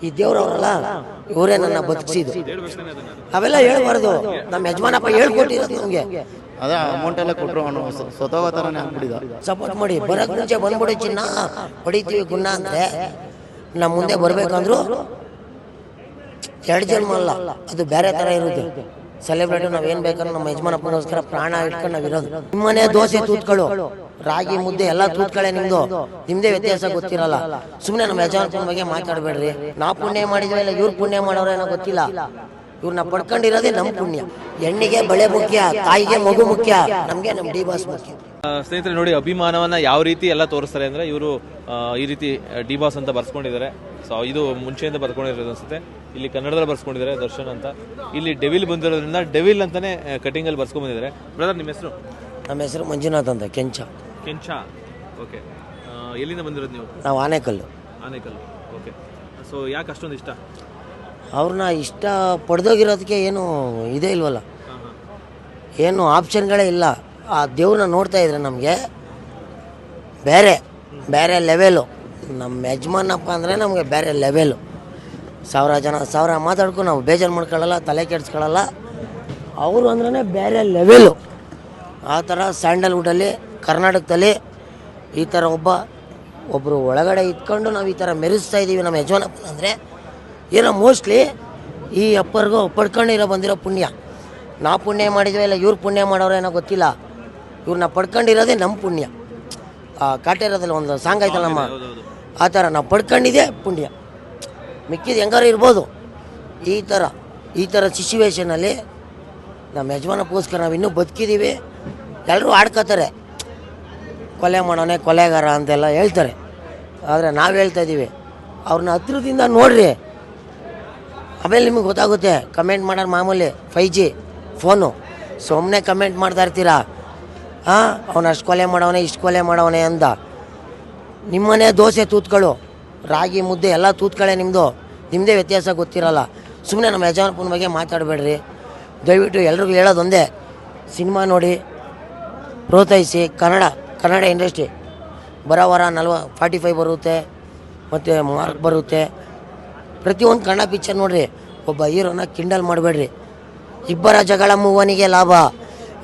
ಈ ದೇವ್ರವ್ರಲ್ಲ ಇವರೇ ನನ್ನ ಬದುಕಿಸಿದ್ದು. ಅವೆಲ್ಲ ಹೇಳ್ಬಾರ್ದು, ನಮ್ಮ ಯಜಮಾನಪ್ಪ ಹೇಳ್ಕೊಟ್ಟಿರೋದು ನಮಗೆ. ಅದೇ ಅಮೌಂಟ್ ಎಲ್ಲ ಕೊಟ್ಟರು ಅವನು ಸ್ವತಃ ಥರನೇ ಆಗ್ಬಿಟ್ಟಿದ್ದ. ಸಪೋರ್ಟ್ ಮಾಡಿ ಬರೋಕ್ ಮುಂಚೆ ಬಂದ್ಬಿಡಿ ಚಿನ್ನ ಹೊಡಿತೀವಿ ಗುಣ ಅಂದರೆ ನಮ್ಮ ಮುಂದೆ ಬರ್ಬೇಕಂದ್ರು 2 ಜನ್ಮ ಅಲ್ಲ, ಅದು ಬೇರೆ ಥರ ಇರುತ್ತೆ. ಸೆಲೆಬ್ರೇಟ್ ನಾವೇನು ಬೇಕಂದ್ರೆ ನಮ್ಮ ಯಜಮಾನಪ್ಪಗೋಸ್ಕರ ಪ್ರಾಣ ಇಟ್ಕೊಂಡು ನಾವಿರೋದು. ನಿಮ್ಮನೆ ದೋಸೆ ತೂತ್ಗಳು, ರಾಗಿ ಮುದ್ದೆ ಎಲ್ಲ ತೂತ್ಗಳೇ ನಿಮ್ದೇ ವ್ಯತ್ಯಾಸ ಗೊತ್ತಿರಲ್ಲ. ಸುಮ್ಮನೆ ನಮ್ಮ ಯಜಮಾನಪ್ಪನ ಬಗ್ಗೆ ಮಾತಾಡಬೇಡ್ರಿ. ನಾವು ಪುಣ್ಯ ಮಾಡಿದ್ವಿ ಇಲ್ಲ ಇವ್ರು ಪುಣ್ಯ ಮಾಡೋರೇನೋ ಗೊತ್ತಿಲ್ಲ. ಇವ್ರನ್ನ ಪಡ್ಕೊಂಡಿರೋದೇ ನಮ್ಮ ಪುಣ್ಯ. ಹೆಣ್ಣಿಗೆ ಬಳೆ ಮುಖ್ಯ, ತಾಯಿಗೆ ಮಗು ಮುಖ್ಯ, ನಮಗೆ ನಮ್ಮ ಡಿ ಬಾಸ್ ಮುಖ್ಯ. ಸ್ನೇಹಿತರೆ ನೋಡಿ, ಅಭಿಮಾನವನ್ನ ಯಾವ ರೀತಿ ಎಲ್ಲ ತೋರಿಸ್ತಾರೆ ಅಂದ್ರೆ ಇವರು ಈ ರೀತಿ ಡಿ ಬಾಸ್ ಅಂತ ಬರ್ಸ್ಕೊಂಡಿದ್ದಾರೆ. ಸೊ ಇದು ಮುಂಚೆಯಿಂದ ಬರ್ಕೊಂಡಿರೋದು ಅನ್ಸುತ್ತೆ. ಇಲ್ಲಿ ಕನ್ನಡದಲ್ಲಿ ಬರ್ಸ್ಕೊಂಡಿದ್ದಾರೆ ದರ್ಶನ್ ಅಂತ. ಇಲ್ಲಿ ಡೆವಿಲ್ ಬಂದಿರೋದ್ರಿಂದ ಡೆವಿಲ್ ಅಂತಾನೆ ಕಟಿಂಗ್ ಅಲ್ಲಿ ಬರ್ಸ್ಕೊಂಡ್ ಬಂದಿದ್ದಾರೆ. ಬ್ರದರ್, ನಿಮ್ಮ ಹೆಸರು? ನಮ್ಮ ಹೆಸರು ಮಂಜುನಾಥ್ ಅಂತ, ಕೆಂಚ. ಓಕೆ. ಎಲ್ಲಿಂದ ಬಂದಿರೋದು ನೀವು? ನಾವು ಆನೇಕಲ್ಲು. ಓಕೆ. ಸೊ ಯಾಕೆ ಅಷ್ಟೊಂದು ಇಷ್ಟ? ಅವ್ರನ್ನ ಇಷ್ಟ ಪಡೆದೋಗಿರೋದಕ್ಕೆ ಏನು ಇದೇ ಇಲ್ವಲ್ಲ, ಏನು ಆಪ್ಷನ್ಗಳೇ ಇಲ್ಲ. ಆ ದೇವ್ರನ್ನ ನೋಡ್ತಾ ಇದ್ರೆ ನಮಗೆ ಬೇರೆ ಲೆವೆಲು. ನಮ್ಮ ಯಜಮಾನಪ್ಪ ಅಂದರೆ ನಮಗೆ ಬೇರೆ ಲೆವೆಲು. 1000 ಜನ ಮಾತಾಡ್ಕೊಂಡು ನಾವು ಬೇಜಾರು ಮಾಡ್ಕೊಳ್ಳಲ್ಲ, ತಲೆ ಕೆಡಿಸ್ಕೊಳ್ಳಲ್ಲ. ಅವರು ಅಂದ್ರೆ ಬೇರೆ ಲೆವೆಲು. ಆ ಥರ ಸ್ಯಾಂಡಲ್ವುಡಲ್ಲಿ ಕರ್ನಾಟಕದಲ್ಲಿ ಈ ಥರ ಒಬ್ಬರು ಒಳಗಡೆ ಇಟ್ಕೊಂಡು ನಾವು ಈ ಥರ ಮೆರೆಸ್ತಾ ಇದ್ದೀವಿ ನಮ್ಮ ಯಜಮಾನಪ್ಪನ ಅಂದರೆ ಏನೋ ಮೋಸ್ಟ್ಲಿ ಈ ಅಪ್ಪರಿಗೂ ಪಡ್ಕೊಂಡಿರೋ ಬಂದಿರೋ ಪುಣ್ಯ. ನಾವು ಪುಣ್ಯ ಮಾಡಿದ್ವಿ ಇಲ್ಲ ಇವ್ರು ಪುಣ್ಯ ಮಾಡೋರು ಏನೋ ಗೊತ್ತಿಲ್ಲ. ಇವ್ರನ್ನ ಪಡ್ಕೊಂಡಿರೋದೇ ನಮ್ಮ ಪುಣ್ಯ. ಕಾಟೇರದಲ್ಲಿ ಒಂದು ಸಾಂಗ್ ಆಯ್ತಲ್ಲ ನಮ್ಮ, ಆ ಥರ ನಾವು ಪಡ್ಕೊಂಡಿದ್ದೇ ಪುಣ್ಯ. ಮಿಕ್ಕಿದ್ದು ಹೆಂಗಾರು ಇರ್ಬೋದು. ಈ ಥರ ಸಿಚುವೇಷನಲ್ಲಿ ನಮ್ಮ ಯಜಮಾನಕ್ಕೋಸ್ಕರ ನಾವು ಇನ್ನೂ ಬದುಕಿದ್ದೀವಿ. ಎಲ್ಲರೂ ಆಡ್ಕೋತಾರೆ, ಕೊಲೆ ಮಾಡೋನೆ ಕೊಲೆಗಾರ ಅಂತೆಲ್ಲ ಹೇಳ್ತಾರೆ. ಆದರೆ ನಾವು ಹೇಳ್ತಾ ಇದ್ದೀವಿ, ಅವ್ರನ್ನ ಹತ್ರದಿಂದ ನೋಡ್ರಿ, ಆಮೇಲೆ ನಿಮಗೆ ಗೊತ್ತಾಗುತ್ತೆ. ಕಮೆಂಟ್ ಮಾಡೋರು ಮಾಮೂಲಿ 5G ಫೋನು, ಸುಮ್ಮನೆ ಕಮೆಂಟ್ ಮಾಡ್ತಾ ಇರ್ತೀರಾ. ಅವನು ಅಷ್ಟು ಕೊಲೆ ಮಾಡವನೆ ಇಷ್ಟು ಕೊಲೆ ಮಾಡವನೆ ಅಂದ. ನಿಮ್ಮನೆ ದೋಸೆ ತೂತ್ಗಳು, ರಾಗಿ ಮುದ್ದೆ ಎಲ್ಲ ತೂತ್ಗಳೇ ನಿಮ್ಮದೇ ವ್ಯತ್ಯಾಸ ಗೊತ್ತಿರಲ್ಲ. ಸುಮ್ಮನೆ ನಮ್ಮ ಯಜಮಾನಪ್ಪನ ಬಗ್ಗೆ ಮಾತಾಡಬೇಡ್ರಿ. ದಯವಿಟ್ಟು ಎಲ್ರಿಗೂ ಹೇಳೋದೊಂದೇ, ಸಿನಿಮಾ ನೋಡಿ ಪ್ರೋತ್ಸಾಹಿಸಿ. ಕನ್ನಡ ಇಂಡಸ್ಟ್ರಿ ಬರೋ ವಾರ 45 ಬರುತ್ತೆ, ಮತ್ತು ಮಾರ್ಕ್ ಬರುತ್ತೆ. ಪ್ರತಿಯೊಂದು ಕನ್ನಡ ಪಿಕ್ಚರ್ ನೋಡಿರಿ. ಒಬ್ಬ ಹೀರೋನ ಕಿಂಡಲ್ ಮಾಡಬೇಡ್ರಿ. ಇಬ್ಬರ ಜಗಳ ಮೂವನಿಗೆ ಲಾಭ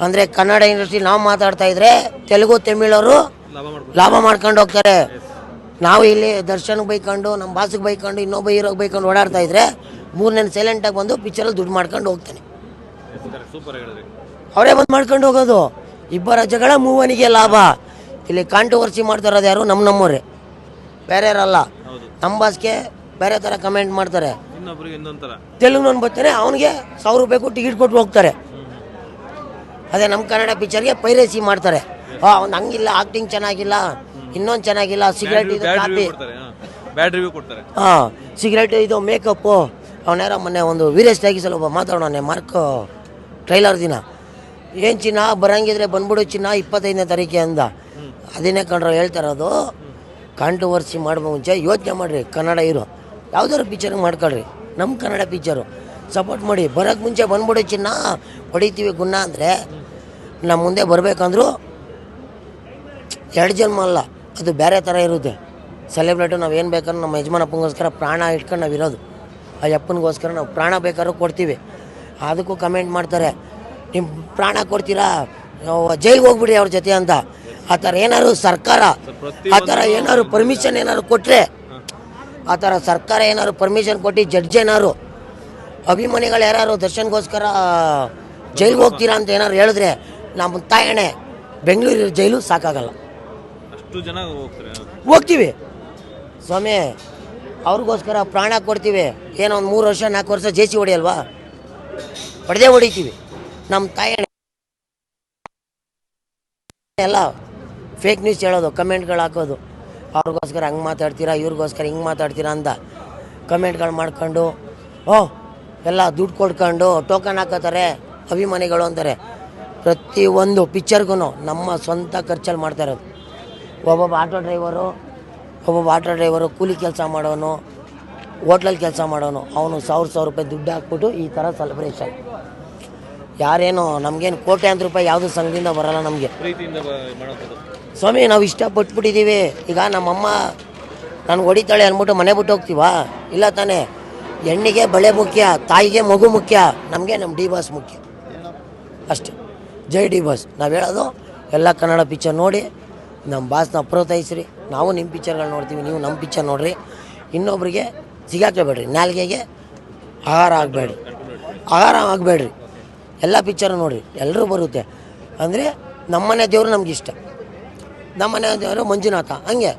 ಅಂದರೆ ಕನ್ನಡ ಇಂಡಸ್ಟ್ರಿ ನಾವು ಮಾತಾಡ್ತಾ ಇದ್ರೆ ತೆಲುಗು ತಮಿಳವರು ಲಾಭ ಮಾಡ್ಕೊಂಡು ಹೋಗ್ತಾರೆ. ನಾವು ಇಲ್ಲಿ ದರ್ಶನ್ಗೆ ಬೈಕೊಂಡು, ನಮ್ಮ ಬಾಸಿಗೆ ಬೈಕೊಂಡು, ಇನ್ನೊಬ್ಬ ಹೀರೋಗೆ ಬೈಕೊಂಡು ಓಡಾಡ್ತಾ ಇದ್ರೆ 3ನೇ ಸೈಲೆಂಟಾಗಿ ಬಂದು ಪಿಕ್ಚರಲ್ಲಿ ದುಡ್ಡು ಮಾಡ್ಕೊಂಡು ಹೋಗ್ತಾನೆ. ಅವರೇ ಬಂದು ಮಾಡ್ಕೊಂಡು ಹೋಗೋದು. ಇಬ್ಬರ ಜಗಳ ಮೂವನಿಗೆ ಲಾಭ. ಇಲ್ಲಿ ಕಾಂಟ್ರವರ್ಸಿ ಮಾಡ್ತಾ ಇರೋದು ಯಾರು? ನಮ್ಮವರೇ, ಬೇರೆ ಯಾರಲ್ಲ. ನಮ್ಮ ಬಾಸ್ಗೆ ಬೇರೆ ಥರ ಕಮೆಂಟ್ ಮಾಡ್ತಾರೆ. ತೆಲುಗುನವ್ನು ಬರ್ತಾನೆ, ಅವನಿಗೆ 1000 ರೂಪಾಯಿ ಕೊಟ್ಟು ಟಿಕೆಟ್ ಕೊಟ್ಟು ಹೋಗ್ತಾರೆ. ಅದೇ ನಮ್ಮ ಕನ್ನಡ ಪಿಕ್ಚರ್ಗೆ ಪೈರೇಸಿ ಮಾಡ್ತಾರೆ. ಅವ್ನು ಹಂಗಿಲ್ಲ, ಆಕ್ಟಿಂಗ್ ಚೆನ್ನಾಗಿಲ್ಲ, ಇನ್ನೊಂದು ಚೆನ್ನಾಗಿಲ್ಲ, ಸಿಗರೇಟ್ ಇದು ಕಾಪಿ, ಸಿಗರೇಟ್ ಇದು ಮೇಕಪ್ಪು. ಅವನ್ಯಾರ ಮೊನ್ನೆ ಒಂದು ವೀರೇಶ್ ತಾಗಿಸಲು ಒಬ್ಬ ಮಾತಾಡೋಣ ಮಾರ್ಕ್ ಟ್ರೈಲರ್ ದಿನ, ಏನು ಚಿನ್ನ ಬರಂಗಿದ್ರೆ ಬಂದ್ಬಿಡು ಚಿನ್ನ 25ನೇ ತಾರೀಕೆ ಅಂದ. ಅದನ್ನೇ ಕಂಡ್ರೆ ಹೇಳ್ತಾ ಇರೋದು. ಕಾಂಟ್ರವರ್ಸಿ ಮಾಡೋ ಮುಂಚೆ ಯೋಚನೆ ಮಾಡಿರಿ. ಕನ್ನಡ ಹೀರೋ ಯಾವ್ದಾದ್ರು ಪಿಕ್ಚರ್ ಮಾಡ್ಕೊಳ್ರಿ. ನಮ್ಮ ಕನ್ನಡ ಪಿಕ್ಚರು ಸಪೋರ್ಟ್ ಮಾಡಿ. ಬರೋಕ್ಕೆ ಮುಂಚೆ ಬಂದ್ಬಿಡು ಚಿನ್ನ ಹೊಡಿತೀವಿ ಗುಣ ಅಂದರೆ ನಮ್ಮ ಮುಂದೆ ಬರಬೇಕಂದ್ರೂ 2 ಜನ್ಮ ಅಲ್ಲ, ಅದು ಬೇರೆ ಥರ ಇರುತ್ತೆ. ಸೆಲೆಬ್ರೇಟು ನಾವೇನು ಬೇಕಂದ್ರೆ ನಮ್ಮ ಯಜಮಾನಪ್ಪನಿಗೋಸ್ಕರ ಪ್ರಾಣ ಇಟ್ಕೊಂಡು ನಾವಿರೋದು. ಆ ಅಪ್ಪನಿಗೋಸ್ಕರ ನಾವು ಪ್ರಾಣ ಬೇಕಾದ್ರೂ ಕೊಡ್ತೀವಿ. ಅದಕ್ಕೂ ಕಮೆಂಟ್ ಮಾಡ್ತಾರೆ, ನಿಮ್ಮ ಪ್ರಾಣ ಕೊಡ್ತೀರಾ, ಜೈಲಿಗೆ ಹೋಗ್ಬಿಡಿ ಅವ್ರ ಜೊತೆ ಅಂತ. ಆ ಥರ ಏನಾದ್ರು ಸರ್ಕಾರ ಆ ಥರ ಏನಾದ್ರು ಪರ್ಮಿಷನ್ ಏನಾದ್ರು ಕೊಟ್ಟರೆ, ಆ ಥರ ಸರ್ಕಾರ ಏನಾದ್ರು ಪರ್ಮಿಷನ್ ಕೊಟ್ಟು ಜಡ್ಜ್ ಏನಾದ್ರು ಅಭಿಮಾನಿಗಳು ಯಾರು ದರ್ಶನ್ಗೋಸ್ಕರ ಜೈಲಿಗೆ ಹೋಗ್ತೀರಾ ಅಂತ ಏನಾದ್ರು ಹೇಳಿದ್ರೆ ನಮ್ಮ ತಾಯಣೆ ಬೆಂಗಳೂರು ಜೈಲು ಸಾಕಾಗಲ್ಲ. ಅಷ್ಟು ಜನ ಹೋಗ್ತೀವಿ ಸ್ವಾಮಿ, ಅವ್ರಿಗೋಸ್ಕರ ಪ್ರಾಣ ಕೊಡ್ತೀವಿ. ಏನೋ ಒಂದು 3 ವರ್ಷ 4 ವರ್ಷ ಜೇಸಿ ಹೊಡಿಯಲ್ವಾ, ಹೊಡಿತೀವಿ. ನಮ್ಮ ತಾಯಣೆ ಎಲ್ಲ ಫೇಕ್ ನ್ಯೂಸ್ ಹೇಳೋದು, ಕಮೆಂಟ್ಗಳು ಹಾಕೋದು. ಅವ್ರಿಗೋಸ್ಕರ ಹಂಗೆ ಮಾತಾಡ್ತೀರಾ, ಇವ್ರಿಗೋಸ್ಕರ ಹಿಂಗೆ ಮಾತಾಡ್ತೀರಾ ಅಂತ ಕಮೆಂಟ್ಗಳು ಮಾಡ್ಕೊಂಡು ಎಲ್ಲ ದುಡ್ಡು ಕೊಡ್ಕೊಂಡು ಟೋಕನ್ ಹಾಕೋತಾರೆ ಅಭಿಮಾನಿಗಳು ಅಂತಾರೆ. ಪ್ರತಿಯೊಂದು ಪಿಕ್ಚರ್ಗೂ ನಮ್ಮ ಸ್ವಂತ ಖರ್ಚಲ್ಲಿ ಮಾಡ್ತಾ ಇರೋದು. ಒಬ್ಬೊಬ್ಬ ಆಟೋ ಡ್ರೈವರು ಕೂಲಿ ಕೆಲಸ ಮಾಡೋನು, ಹೋಟ್ಲಲ್ಲಿ ಕೆಲಸ ಮಾಡೋನು, ಅವನು 1000 ರೂಪಾಯಿ ದುಡ್ಡು ಹಾಕ್ಬಿಟ್ಟು ಈ ಥರ ಸೆಲೆಬ್ರೇಷನ್. ಯಾರೇನು ನಮಗೇನು ಕೋಟ್ಯಾಂತರ ರೂಪಾಯಿ ಯಾವುದೂ ಸಂಘದಿಂದ ಬರೋಲ್ಲ ನಮಗೆ. ಸ್ವಾಮಿ ನಾವು ಇಷ್ಟಪಟ್ಬಿಟ್ಟಿದ್ದೀವಿ. ಈಗ ನಮ್ಮಮ್ಮ ನಾನು ಹೊಡಿತಾಳೆ ಅಂದ್ಬಿಟ್ಟು ಮನೆ ಬಿಟ್ಟು ಹೋಗ್ತೀವಾ? ಇಲ್ಲ ತಾನೇ. ಹೆಣ್ಣಿಗೆ ಬಳೆ ಮುಖ್ಯ, ತಾಯಿಗೆ ಮಗು ಮುಖ್ಯ, ನಮಗೆ ನಮ್ಮ ಡಿ ಬಾಸ್ ಮುಖ್ಯ ಅಷ್ಟೇ. ಜೈ ಡಿ ಬಾಸ್. ನಾವು ಹೇಳೋದು ಎಲ್ಲ ಕನ್ನಡ ಪಿಕ್ಚರ್ ನೋಡಿ ನಮ್ಮ ಬಾಸ್ನ ಪ್ರೋತ್ಸಾಹಿಸ್ರಿ. ನಾವು ನಿಮ್ಮ ಪಿಕ್ಚರ್ಗಳು ನೋಡ್ತೀವಿ, ನೀವು ನಮ್ಮ ಪಿಕ್ಚರ್ ನೋಡಿರಿ. ಇನ್ನೊಬ್ರಿಗೆ ಸಿಗಾಕಬೇಡ್ರಿ, ನಾಲ್ಗೆಗೆ ಆಹಾರ ಆಗಬೇಡ್ರಿ. ಎಲ್ಲ ಪಿಕ್ಚರ್ ನೋಡಿರಿ, ಎಲ್ಲರೂ ಬರುತ್ತೆ. ಅಂದರೆ ನಮ್ಮನೆ ದೇವರು ನಮ್ಗೆ ಇಷ್ಟ, ನಮ್ಮನೆ ದೇವರು ಮಂಜುನಾಥ. ಹಂಗೆ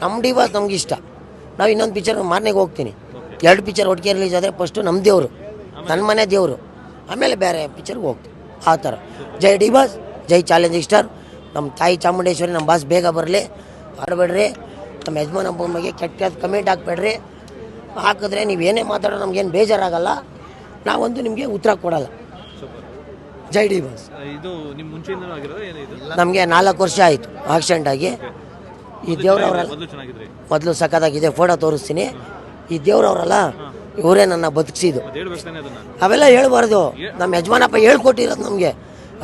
ನಮ್ಮ ಡಿ ಬಾಸ್ ನಮ್ಗೆ ಇಷ್ಟ. ನಾವು ಇನ್ನೊಂದು ಪಿಕ್ಚರ್ ಮಾರನೆಗೆ ಹೋಗ್ತೀನಿ, 2 ಪಿಕ್ಚರ್ ಒಟ್ಟಿಗೆ ರಿಲೀಸ್ ಆದರೆ ಫಸ್ಟು ನಮ್ಮ ದೇವರು, ನನ್ನ ಮನೆ ದೇವರು, ಆಮೇಲೆ ಬೇರೆ ಪಿಕ್ಚರ್ಗೆ ಹೋಗ್ತೀವಿ. ಆ ಥರ. ಜೈ ಡಿ ಬಾಸ್, ಜೈ ಚಾಲೆಂಜಿಂಗ್ ಸ್ಟಾರ್. ನಮ್ಮ ತಾಯಿ ಚಾಮುಂಡೇಶ್ವರಿ, ನಮ್ಮ ಬಾಸ್ ಬೇಗ ಬರಲಿ. ಆಡಬೇಡ್ರಿ. ನಮ್ಮ ಯಜಮಾನ್ ಹಬ್ಬದ ಬಗ್ಗೆ ಕೆಟ್ಟ ಕಮೆಂಟ್ ಹಾಕ್ಬೇಡ್ರಿ. ಹಾಕಿದ್ರೆ ನೀವೇನೇ ಮಾತಾಡೋ ನಮ್ಗೇನು ಬೇಜಾರಾಗಲ್ಲ, ನಾವಂತೂ ನಿಮಗೆ ಉತ್ತರ ಕೊಡಲ್ಲ. ಜೈ ಡಿ ಬಾಸ್. ಇದು ನಿಮ್ಮ ಮುಂಚೆಯಿಂದ ಆಗಿರೋದು ಏನಿದು? ನಮಗೆ 4 ವರ್ಷ ಆಯಿತು ಆಕ್ಸಿಡೆಂಟ್ ಆಗಿ. ಈ ದೇವ್ರವ್ರಲ್ಲ, ಮೊದಲು ಚೆನ್ನಾಗಿದ್ರಿ, ಮೊದಲು ಸಖತ್ತಾಗಿದೆ, ಫೋಟೋ ತೋರಿಸ್ತೀನಿ. ಈ ದೇವ್ರವ್ರಲ್ಲ, ಇವರೇ ನನ್ನ ಬದುಕಿಸಿದ್ದು. ಹೇಳ್ಬೇಕಾನೆ ಅದನ್ನ. ಅವೆಲ್ಲ ಹೇಳ್ಬಾರ್ದು. ನಮ್ಮ ಯಜಮಾನಪ್ಪ ಹೇಳ್ಕೊಟ್ಟಿರೋದು ನಮಗೆ,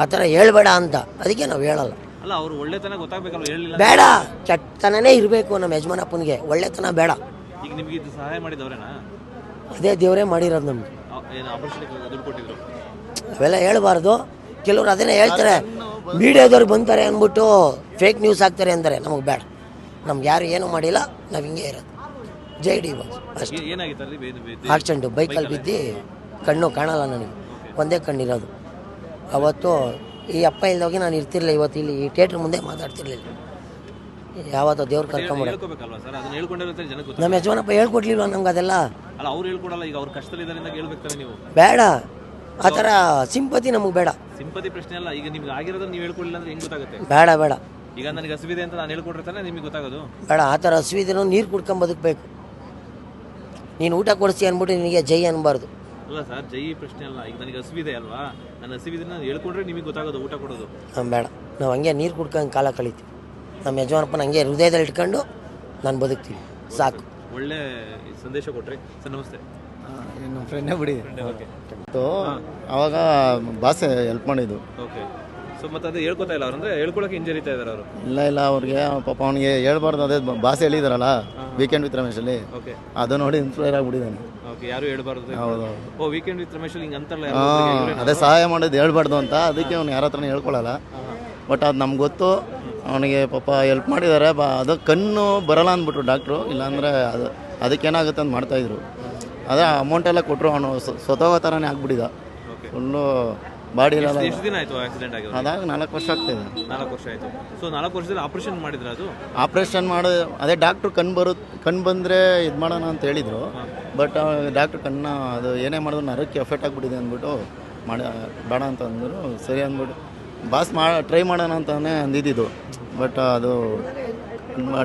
ಆ ಥರ ಹೇಳ್ಬೇಡ ಅಂತ. ಅದಕ್ಕೆ ನಾವು ಹೇಳಲ್ಲ. ಅಲ್ಲ, ಅವ್ರು ಒಳ್ಳೆತನ ಗೊತ್ತಾಗಬೇಕಲ್ಲ, ಹೇಳಿಲ್ಲ. ಬೇಡ, ಕೆಟ್ಟತನನೇ ಇರಬೇಕು ನಮ್ಮ ಯಜಮಾನಪ್ಪನಿಗೆ, ಒಳ್ಳೆತನ ಬೇಡ. ಈಗ ನಿಮಗೆ ಇದು ಸಹಾಯ ಮಾಡಿದವ್ರೇನಾ? ಅದೇ ದೇವರೇ ಮಾಡಿರೋದು ನಮಗೆ. ಏನು ಆಪರೇಷನ್ಗೆ ದುಡ್ಡು ಕೊಟ್ಟಿದ್ರು? ಅವೆಲ್ಲ ಹೇಳ್ಬಾರ್ದು. ಕೆಲವರು ಅದನ್ನೇ ಹೇಳ್ತಾರೆ, ಮೀಡಿಯಾದವ್ರು ಬಂತಾರೆ ಅಂದ್ಬಿಟ್ಟು ಫೇಕ್ ನ್ಯೂಸ್ ಹಾಕ್ತಾರೆ ಅಂತಾರೆ. ನಮಗೆ ಬೇಡ, ನಮ್ಗೆ ಯಾರು ಏನೂ ಮಾಡಿಲ್ಲ, ನಾವು ಹಿಂಗೆ ಇರೋದು. ಜೈ ಡಿ ಬಾಸ್ ಅಷ್ಟೇ. ಏನಾಗಿತ್ತು ಅಲ್ಲಿ? ಆಕ್ಸಿಡೆಂಟು, ಬೈಕಲ್ಲಿ ಬಿದ್ದು ಕಣ್ಣು ಕಾಣಲ್ಲ ನನಗೆ, ಒಂದೇ ಕಣ್ಣಿರೋದು. ಅವತ್ತು ಈ ಅಪ್ಪ ಇಲ್ದೋಗಿ ನಾನು ಇರ್ತಿರ್ಲಿಲ್ಲ. ಇವತ್ತು ಇಲ್ಲಿ ಈ ಥಿಯೇಟ್ರ್ ಮುಂದೆ ಮಾತಾಡ್ತಿರ್ಲಿಲ್ಲ. ಯಾವತ್ತೋ ದೇವ್ರು ಕರ್ಕೊಂಬಿಡೋದು. ಹೇಳ್ಕೋಬೇಕಲ್ವಾ ಸರ್, ಅದನ್ನ ಹೇಳ್ಕೊಂಡಿರುತ್ತೆ ಜನಕ್ಕೆ. ನಮ್ಮ ಯಜಮಾನಪ್ಪ ಹೇಳ್ಕೊಡ್ಲಿಲ್ವ ನಮ್ಗೆ ಅದೆಲ್ಲ? ಅಲ್ಲ, ಅವ್ರು ಹೇಳ್ಕೊಡಲ್ಲ. ಈಗ ಅವ್ರ ಕಷ್ಟದಲ್ಲಿದ್ದಾರೆ ಹೇಳ್ಬೇಕಾರೆ ನೀವು. ಬೇಡ, ಆ ಥರ ಸಿಂಪತಿ ನಮಗೆ ಬೇಡ. ಸಿಂಪತಿ ಪ್ರಶ್ನೆ ಅಲ್ಲ. ಈಗ ನಿಮ್ಗೆ ಆಗಿರೋದನ್ನ ನೀವು ಹೇಳ್ಕೊಡ್ಲಿಲ್ಲ ಅಂದ್ರೆ ಹೆಂಗ್ ಗೊತ್ತಾಗುತ್ತೆ? ಬೇಡ ಬೇಡ. ಈಗ ನನಗೆ ಹಸಿವಿದೆ ಅಂತ ನಾನು ಹೇಳ್ಕೊಟ್ಟಿರ್ತಾನೆ ನಿಮಗೆ ಗೊತ್ತಾಗೋದು? ಬೇಡ. ಆ ಥರ ಹಸಿವಿದ್ರೂ ನೀರು ಕುಡ್ಕೊಂಡು ಬದುಕಬೇಕು. ನೀನು ಊಟ ಕೊಡಿಸಿ ಅಂದ್ಬಿಟ್ಟು ನಿನಗೆ ಜೈ ಅನ್ಬಾರ್ದು. ಅಲ್ಲ ಸರ್, ಜೈ ಪ್ರಶ್ನೆ ಅಲ್ಲ. ಈಗ ನನಗೆ ಹಸಿವಿದೆ ಅಲ್ವಾ, ನನ್ನ ಹಸಿವಿದ್ರೆ ನಾನು ಹೇಳ್ಕೊಂಡ್ರೆ ನಿಮಗೆ ಗೊತ್ತಾಗೋದು ಊಟ ಕೊಡೋದು. ಬೇಡ, ನಾವು ಹಂಗೆ ನೀರು ಕುಡ್ಕೊಂಡು ಕಾಲ ಕಳಿತೀವಿ. ನಮ್ಮ ಯಜಮಾನಪ್ಪನ ಹಂಗೆ ಹೃದಯದಲ್ಲಿ ಇಟ್ಕೊಂಡು ನಾನು ಬದುಕ್ತೀವಿ, ಸಾಕು. ಒಳ್ಳೆ ಸಂದೇಶ ಕೊಟ್ರಿ ಸರ್. ನಮಸ್ತೆ. ನಮ್ಮ ಫ್ರೆಂಡೇ ಬಿಡಿ. ಓಕೆ. ಅವಾಗ ಬಾಸೆ ಹೆಲ್ಪ್ ಮಾಡಿದ್ದು. ಓಕೆ. ಸೊ ಮತ್ತೆ ಅದೇ ಹೇಳ್ಕೊತಾ ಇಲ್ಲ ಅವ್ರು, ಅಂದ್ರೆ ಹೇಳ್ಕೊಳಕ್ಕೆ ಹಿಂಜರಿತಾ ಇದ್ದಾರೆ ಅವರು? ಇಲ್ಲ, ಅವ್ರಿಗೆ ಪಾಪ ಅವನಿಗೆ ಹೇಳ್ಬಾರ್ದು. ಅದೇ ಬಾಸೆ ಹೇಳಿದಾರಲ್ಲ ವೀಕೆಂಡ್ ವಿತ್ ರಮೇಶಲ್ಲಿ, ಓಕೆ, ಅದು ನೋಡಿ ಇನ್ಸ್ಪೈರ್ ಆಗ್ಬಿಟ್ಟಿದ್ದಾನೆ. ಓಕೆ. ಯಾರು ಹೇಳ್ಬಾರ್ದು? ಹೌದು. ಓ, ವೀಕೆಂಡ್ ವಿತ್ ರಮೇಶ್ ಹಿಂಗೆ ಅಂತಾರಲ್ಲ. ಅದೇ ಸಹಾಯ ಮಾಡೋದು ಹೇಳ್ಬಾರ್ದು ಅಂತ, ಅದಕ್ಕೆ ಅವ್ನು ಯಾರ ಹತ್ರನೇ ಹೇಳ್ಕೊಳಲ್ಲ. ಬಟ್ ಅದು ನಮ್ಗೆ ಗೊತ್ತು, ಅವನಿಗೆ ಪಾಪ ಹೆಲ್ಪ್ ಮಾಡಿದ್ದಾರೆ. ಅದು ಕಣ್ಣು ಬರಲ್ಲ ಅಂದ್ಬಿಟ್ರು ಡಾಕ್ಟ್ರು, ಇಲ್ಲಾಂದರೆ ಅದಕ್ಕೇನಾಗುತ್ತೆ ಅಂತ ಮಾಡ್ತಾಯಿದ್ರು. ಅದೇ ಅಮೌಂಟೆಲ್ಲ ಕೊಟ್ಟರು, ಅವನು ಸ್ವತಃ ಥರನೇ ಆಗ್ಬಿಟ್ಟಿದ್ದ. ಫುಲ್ಲು ಬಾಡಿ ಎಲ್ಲ. ಎಷ್ಟು ದಿನ ಆಯಿತು ಆಕ್ಸಿಡೆಂಟ್ ಆಗಿರೋದು? ಅದಾಗ 4 ವರ್ಷ ಆಗ್ತಾಯಿದೆ. 4 ವರ್ಷ ಆಯಿತು. ಸೊ 4 ವರ್ಷದಲ್ಲಿ ಆಪರೇಷನ್ ಮಾಡಿದ್ರೆ ಅದು? ಆಪ್ರೇಷನ್ ಮಾಡಿ ಅದೇ ಡಾಕ್ಟ್ರು ಕಣ್ಣು ಬಂದರೆ ಇದು ಮಾಡೋಣ ಅಂತ ಹೇಳಿದರು. ಬಟ್ ಡಾಕ್ಟ್ರು ಕಣ್ಣು ಅದು ಏನೇ ಮಾಡಿದ್ರು ನರಕ್ಕೆ ಎಫೆಕ್ಟ್ ಆಗಿಬಿಟ್ಟಿದೆ ಅಂದ್ಬಿಟ್ಟು ಬೇಡ ಅಂತ ಅಂದರು. ಸರಿ ಅಂದ್ಬಿಟ್ಟು ಬಾಸ್ ಟ್ರೈ ಮಾಡೋಣ ಅಂತಾನೆ ಅಂದಿದ್ದು. ಬಟ್ ಅದು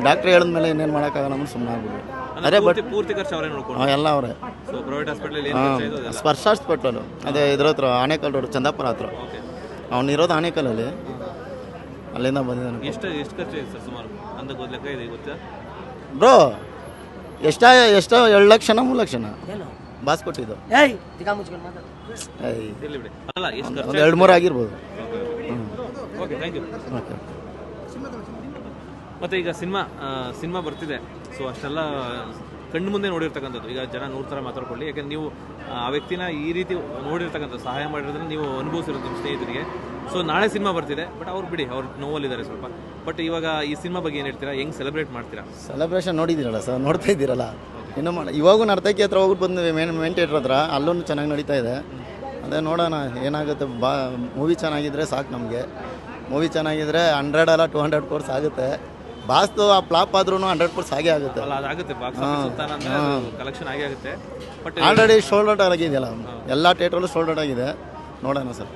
ಡಾಕ್ಟ್ರ್ ಹೇಳಿದ್ಮೇಲೆ ಇನ್ನೇನು ಮಾಡೋಕ್ಕಾಗಲ್ಲ ನಮ್ಗೆ ಸುಮ್ಮನೆ ಆಗ್ಬಿಟ್ಟು. ಅದೇ ಬಟ್ ಪೂರ್ತಿ ಖರ್ಚು ಅವರೇ ನೋಡ್ಕೊಂಡು? ಎಲ್ಲ ಅವರೇ. So private hospital? ಸ್ಪರ್ಶ ಹಾಸ್ಪಿಟಲು ಅದೇ ಇದ್ರ ಹತ್ರ, ಆನೇಕಲ್ ರೋಡ್, ಚಂದಾಪುರ ಹತ್ರ. ಅವನಿರೋದು ಆನೇಕಲ್ಲಲ್ಲಿ, ಅಲ್ಲಿಂದ ಬಂದಿದ್ದಾನೆ. ಎಷ್ಟು ಖರ್ಚು ಇದೆ ಸರ್ ಸುಮಾರು? ಅಂದಾಗ ಲೆಕ್ಕ ಇದೆ ಗೊತ್ತಾ ಬ್ರೋ? ಎಷ್ಟೋ 2 ಲಕ್ಷನ 3 ಲಕ್ಷನ ಬಾಸ್ ಕೊಟ್ಟಿದ್ದು. ಅಲ್ಲ, ಎಷ್ಟು ಒಂದು 2-3 ಆಗಿರ್ಬೋದು. Okay, thank you. ಓಕೆ. ಮತ್ತು ಈಗ ಸಿನಿಮಾ ಬರ್ತಿದೆ. ಸೊ ಅಷ್ಟೆಲ್ಲ ಕಣ್ಣು ಮುಂದೆ ನೋಡಿರ್ತಕ್ಕಂಥದ್ದು. ಈಗ ಜನ 100 ಥರ ಮಾತಾಡ್ಕೊಳ್ಳಿ, ಯಾಕಂದ್ರೆ ನೀವು ಆ ವ್ಯಕ್ತಿನ ಈ ರೀತಿ ನೋಡಿರ್ತಕ್ಕಂಥ, ಸಹಾಯ ಮಾಡಿರೋದನ್ನ ನೀವು ಅನುಭವಿಸಿರೋದು ನಿಮ್ಮ ಸ್ನೇಹಿತರಿಗೆ. ಸೊ ನಾಳೆ ಸಿನಿಮಾ ಬರ್ತಿದೆ, ಬಟ್ ಅವ್ರು ಬಿಡಿ, ಅವ್ರು ನೋವಲ್ಲಿದ್ದಾರೆ ಸ್ವಲ್ಪ. ಬಟ್ ಇವಾಗ ಈ ಸಿನಿಮಾ ಬಗ್ಗೆ ಏನು ಹೇಳ್ತೀರಾ? ಹೆಂಗೆ ಸೆಲೆಬ್ರೇಟ್ ಮಾಡ್ತೀರಾ? ಸೆಲೆಬ್ರೇಷನ್ ನೋಡಿದ್ದೀರಲ್ಲ ಸರ್, ನೋಡ್ತಾ ಇದ್ದೀರಲ್ಲ. ಇನ್ನೂ ಇವಾಗೂ ನರ್ತಕಿ ಹತ್ರ ಹೋಗ್ಬಿಟ್ಟು ಬಂದ್ವಿ, ಮೇನ್ ಥಿಯೇಟ್ರ್ ಹತ್ರ. ಅಲ್ಲೂ ಚೆನ್ನಾಗಿ ನಡೀತಾ ಇದೆ. ಅದೇ ನೋಡೋಣ ಏನಾಗುತ್ತೆ. ಮೂವಿ ಚೆನ್ನಾಗಿದ್ರೆ ಸಾಕು ನಮಗೆ. ಮೂವಿ ಚೆನ್ನಾಗಿದ್ರೆ 100 ಅಲ್ಲ 200 ಕೋರ್ಸ್ ಆಗುತ್ತೆ. ಬಾಸ್ತು ಆ ಫ್ಲಾಪ್ ಆದ್ರೂ 100 ಕೋರ್ಸ್ ಆಗೇ ಆಗುತ್ತೆ. ಅಲ್ಲ, ಅದಾಗುತ್ತೆ. ಬಾಕ್ಸ್ ಕಲೆಕ್ಷನ್ ಆಗೇ ಆಗುತ್ತೆ. ಬಟ್ ಆಲ್ರೆಡಿ ಶೋಲ್ಡ್ ಔಟ್ ಆಗಿದೆಯಲ್ಲ, ಎಲ್ಲ ಥಿಯೇಟ್ರಲ್ಲೂ ಶೋಲ್ಡ್ ಔಟ್ ಆಗಿದೆ. ನೋಡೋಣ ಸರ್.